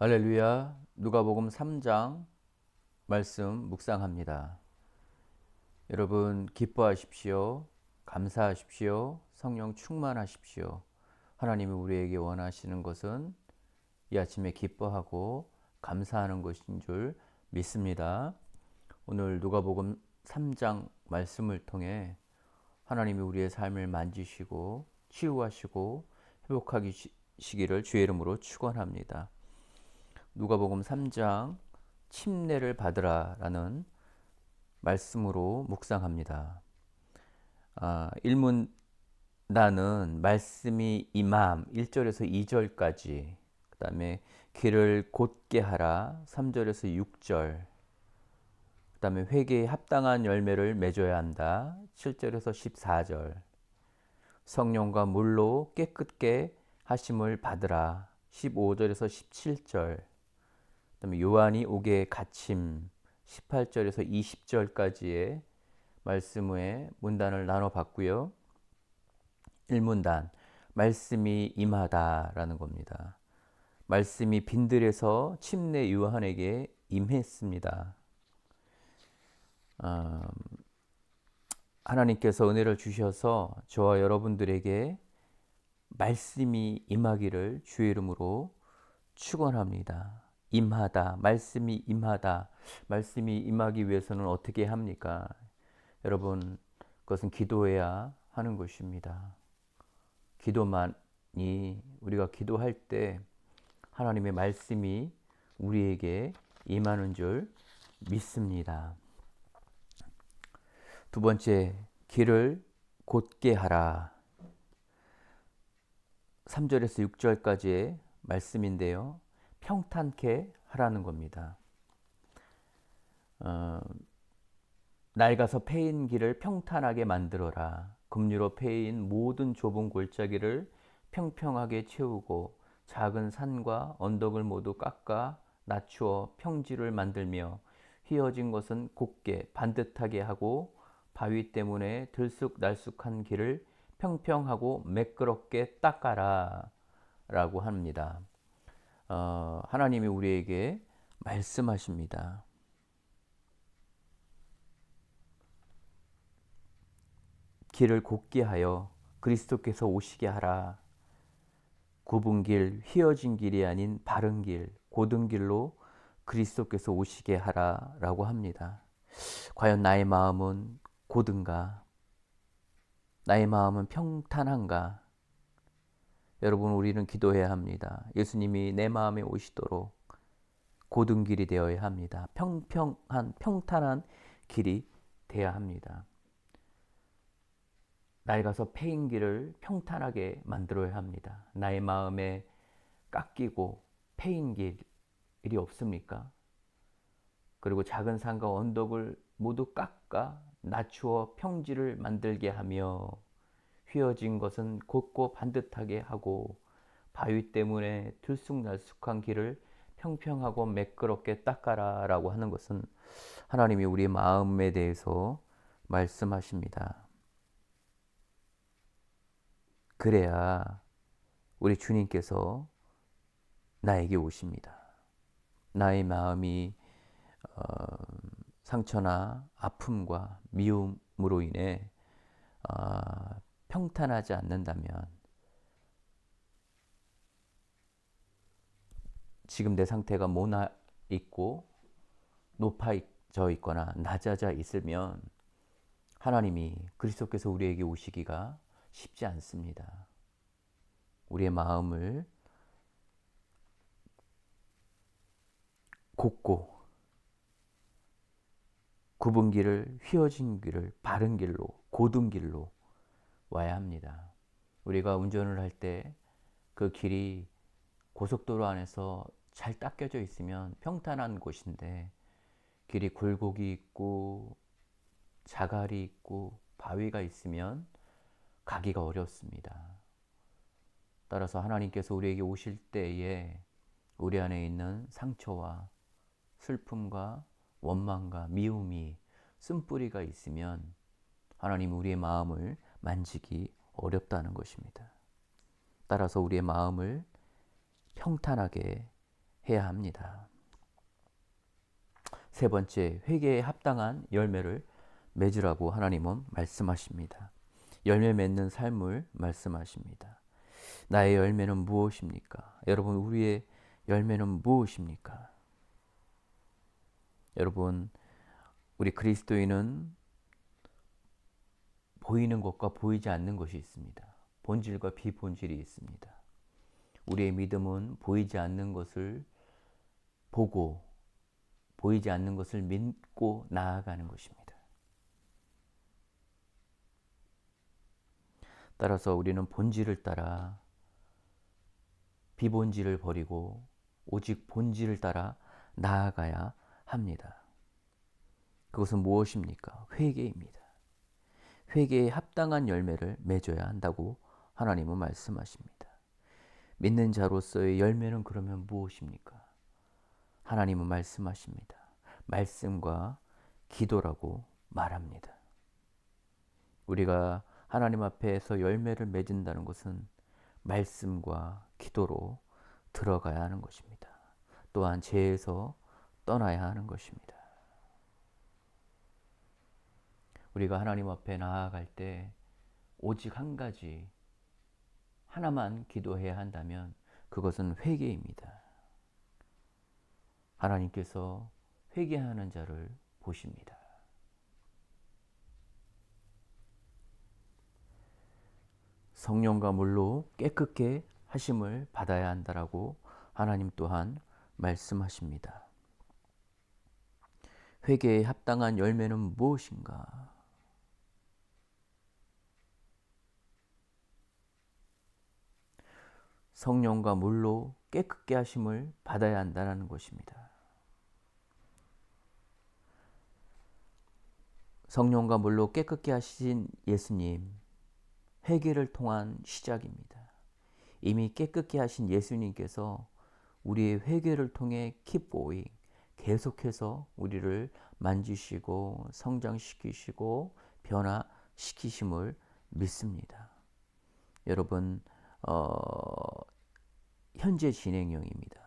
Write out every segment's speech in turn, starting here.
할렐루야. 누가복음 3장 말씀 묵상합니다. 여러분 기뻐하십시오. 감사하십시오. 성령 충만하십시오. 하나님이 우리에게 원하시는 것은 이 아침에 기뻐하고 감사하는 것인 줄 믿습니다. 오늘 누가복음 3장 말씀을 통해 하나님이 우리의 삶을 만지시고 치유하시고 회복하시기를 주의 이름으로 축원합니다. 누가복음 3장 침례를 받으라라는 말씀으로 묵상합니다. 일문단은 말씀이 임함 1절에서 2절까지, 그 다음에 길을 곧게 하라 3절에서 6절, 그 다음에 회개에 합당한 열매를 맺어야 한다 7절에서 14절, 성령과 물로 깨끗게 하심을 받으라 15절에서 17절, 그다음에 요한이 오게 갇힘 18절에서 20절까지의 말씀의 문단을 나눠 봤고요. 1문단 말씀이 임하다라는 겁니다. 말씀이 빈들에서 침례 요한에게 임했습니다. 하나님께서 은혜를 주셔서 저와 여러분들에게 말씀이 임하기를 주의 이름으로 축원합니다. 임하다, 말씀이 임하다. 말씀이 임하기 위해서는 어떻게 합니까? 여러분, 그것은 기도해야 하는 것입니다. 기도만이, 우리가 기도할 때 하나님의 말씀이 우리에게 임하는 줄 믿습니다. 두 번째, 길을 곧게 하라. 3절에서 6절까지의 말씀인데요. 평탄케 하라는 겁니다. 낡아서 패인 길을 평탄하게 만들어라. 급류로 패인 모든 좁은 골짜기를 평평하게 채우고 작은 산과 언덕을 모두 깎아 낮추어 평지를 만들며 휘어진 것은 곱게 반듯하게 하고 바위 때문에 들쑥날쑥한 길을 평평하고 매끄럽게 닦아라 라고 합니다. 하나님이 우리에게 말씀하십니다. 길을 곧게 하여 그리스도께서 오시게 하라. 굽은 길, 휘어진 길이 아닌 바른 길, 곧은 길로 그리스도께서 오시게 하라 라고 합니다. 과연 나의 마음은 곧은가? 나의 마음은 평탄한가? 여러분, 우리는 기도해야 합니다. 예수님이 내 마음에 오시도록 곧은 길이 되어야 합니다. 평탄한 길이 되어야 합니다. 낡아서 패인 길을 평탄하게 만들어야 합니다. 나의 마음에 깎이고 패인 길이 없습니까? 그리고 작은 산과 언덕을 모두 깎아 낮추어 평지를 만들게 하며 휘어진 것은 곧고 반듯하게 하고 바위 때문에 들쑥날쑥한 길을 평평하고 매끄럽게 닦아라 라고 하는 것은 하나님이 우리 마음에 대해서 말씀하십니다. 그래야 우리 주님께서 나에게 오십니다. 나의 마음이 상처나 아픔과 미움으로 인해 평탄하지 않는다면, 지금 내 상태가 모나 있고 높아져 있거나 낮아져 있으면 하나님이 그리스도께서 우리에게 오시기가 쉽지 않습니다. 우리의 마음을 곱고 굽은 길을, 휘어진 길을 바른 길로, 곧은 길로 와야 합니다. 우리가 운전을 할 때 그 길이 고속도로 안에서 잘 닦여져 있으면 평탄한 곳인데, 길이 굴곡이 있고 자갈이 있고 바위가 있으면 가기가 어렵습니다. 따라서 하나님께서 우리에게 오실 때에 우리 안에 있는 상처와 슬픔과 원망과 미움이 쓴뿌리가 있으면 하나님 우리의 마음을 만지기 어렵다는 것입니다. 따라서 우리의 마음을 평탄하게 해야 합니다. 세 번째, 회개에 합당한 열매를 맺으라고 하나님은 말씀하십니다. 열매 맺는 삶을 말씀하십니다. 나의 열매는 무엇입니까? 여러분, 우리의 열매는 무엇입니까? 여러분, 우리 그리스도인은 보이는 것과 보이지 않는 것이 있습니다. 본질과 비본질이 있습니다. 우리의 믿음은 보이지 않는 것을 보고 보이지 않는 것을 믿고 나아가는 것입니다. 따라서 우리는 본질을 따라 비본질을 버리고 오직 본질을 따라 나아가야 합니다. 그것은 무엇입니까? 회개입니다. 회개에 합당한 열매를 맺어야 한다고 하나님은 말씀하십니다. 믿는 자로서의 열매는 그러면 무엇입니까? 하나님은 말씀하십니다. 말씀과 기도라고 말합니다. 우리가 하나님 앞에서 열매를 맺는다는 것은 말씀과 기도로 들어가야 하는 것입니다. 또한 죄에서 떠나야 하는 것입니다. 우리가 하나님 앞에 나아갈 때 오직 한 가지 하나만 기도해야 한다면 그것은 회개입니다. 하나님께서 회개하는 자를 보십니다. 성령과 물로 깨끗게 하심을 받아야 한다라고 하나님 또한 말씀하십니다. 회개에 합당한 열매는 무엇인가? 성령과 물로 깨끗게 하심을 받아야 한다는 것입니다. 성령과 물로 깨끗게 하신 예수님, 회개를 통한 시작입니다. 이미 깨끗게 하신 예수님께서 우리의 회개를 통해 keep going, 계속해서 우리를 만지시고 성장시키시고 변화시키심을 믿습니다. 여러분, 현재 진행형입니다.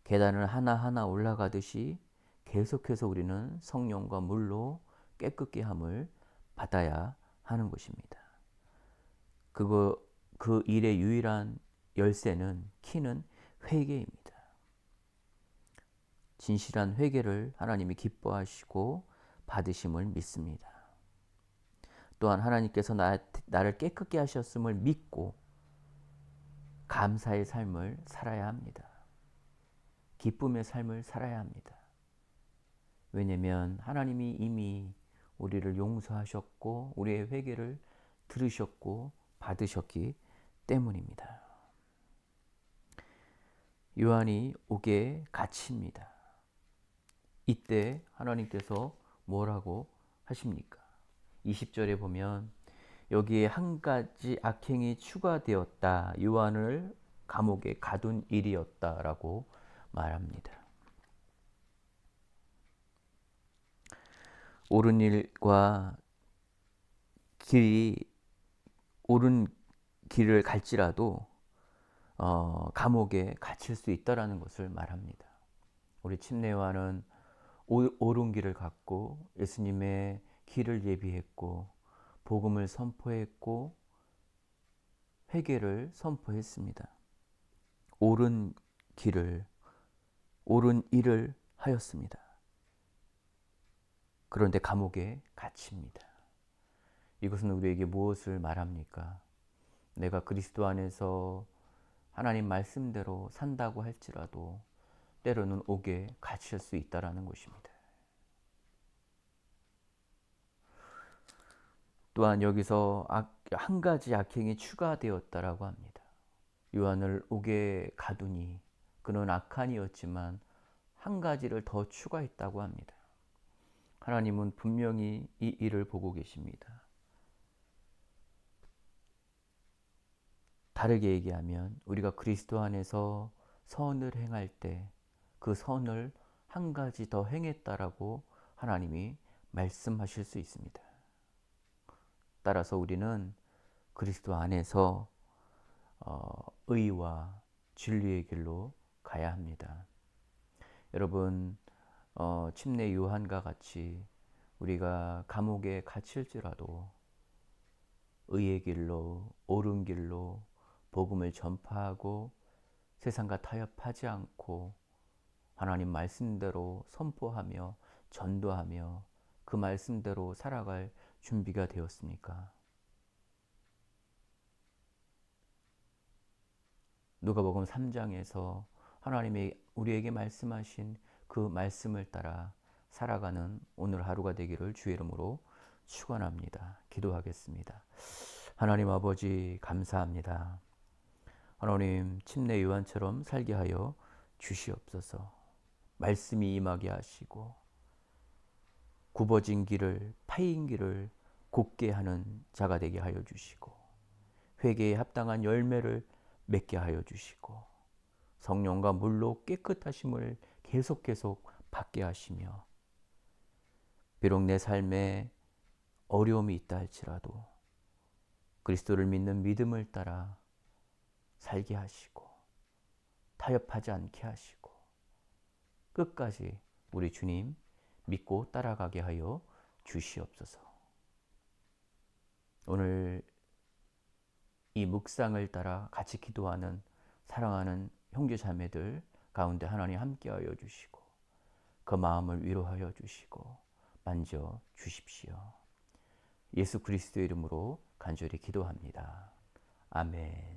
계단을 하나하나 올라가듯이 계속해서 우리는 성령과 물로 깨끗게 함을 받아야 하는 것입니다. 그 일의 유일한 열쇠는 키는 회개입니다. 진실한 회개를 하나님이 기뻐하시고 받으심을 믿습니다. 또한 하나님께서 나를 깨끗게 하셨음을 믿고 감사의 삶을 살아야 합니다. 기쁨의 삶을 살아야 합니다. 왜냐하면 하나님이 이미 우리를 용서하셨고 우리의 회개를 들으셨고 받으셨기 때문입니다. 요한이 오게 갇힙니다. 이때 하나님께서 뭐라고 하십니까? 20절에 보면 여기에 한 가지 악행이 추가되었다. 요한을 감옥에 가둔 일이었다라고 말합니다. 옳은 일과 옳은 길을 갈지라도 감옥에 갇힐 수 있다라는 것을 말합니다. 우리 침례요한은 옳은 길을 갔고 예수님의 길을 예비했고 복음을 선포했고 회개를 선포했습니다. 옳은 길을 옳은 일을 하였습니다. 그런데 감옥에 갇힙니다. 이것은 우리에게 무엇을 말합니까? 내가 그리스도 안에서 하나님 말씀대로 산다고 할지라도 때로는 옥에 갇힐 수 있다는 것입니다. 또한 여기서 한 가지 악행이 추가되었다라고 합니다. 요한을 옥에 가두니 그는 악한 이였지만 한 가지를 더 추가했다고 합니다. 하나님은 분명히 이 일을 보고 계십니다. 다르게 얘기하면 우리가 그리스도 안에서 선을 행할 때 그 선을 한 가지 더 행했다라고 하나님이 말씀하실 수 있습니다. 따라서 우리는 그리스도 안에서 의와 진리의 길로 가야 합니다. 여러분, 침례 요한과 같이 우리가 감옥에 갇힐지라도 의의 길로, 옳은 길로 복음을 전파하고 세상과 타협하지 않고 하나님 말씀대로 선포하며 전도하며 그 말씀대로 살아갈 준비가 되었습니까? 누가복음 3장에서 하나님이 우리에게 말씀하신 그 말씀을 따라 살아가는 오늘 하루가 되기를 주의 이름으로 축원합니다. 기도하겠습니다. 하나님 아버지 감사합니다. 하나님 침례 요한처럼 살게 하여 주시옵소서. 말씀이 임하게 하시고 굽어진 길을 파인 길을 곧게 하는 자가 되게 하여 주시고 회개에 합당한 열매를 맺게 하여 주시고 성령과 물로 깨끗하심을 계속 받게 하시며 비록 내 삶에 어려움이 있다 할지라도 그리스도를 믿는 믿음을 따라 살게 하시고 타협하지 않게 하시고 끝까지 우리 주님 믿고 따라가게 하여 주시옵소서. 오늘 이 묵상을 따라 같이 기도하는 사랑하는 형제 자매들 가운데 하나님 함께하여 주시고 그 마음을 위로하여 주시고 만져 주십시오. 예수 그리스도의 이름으로 간절히 기도합니다. 아멘.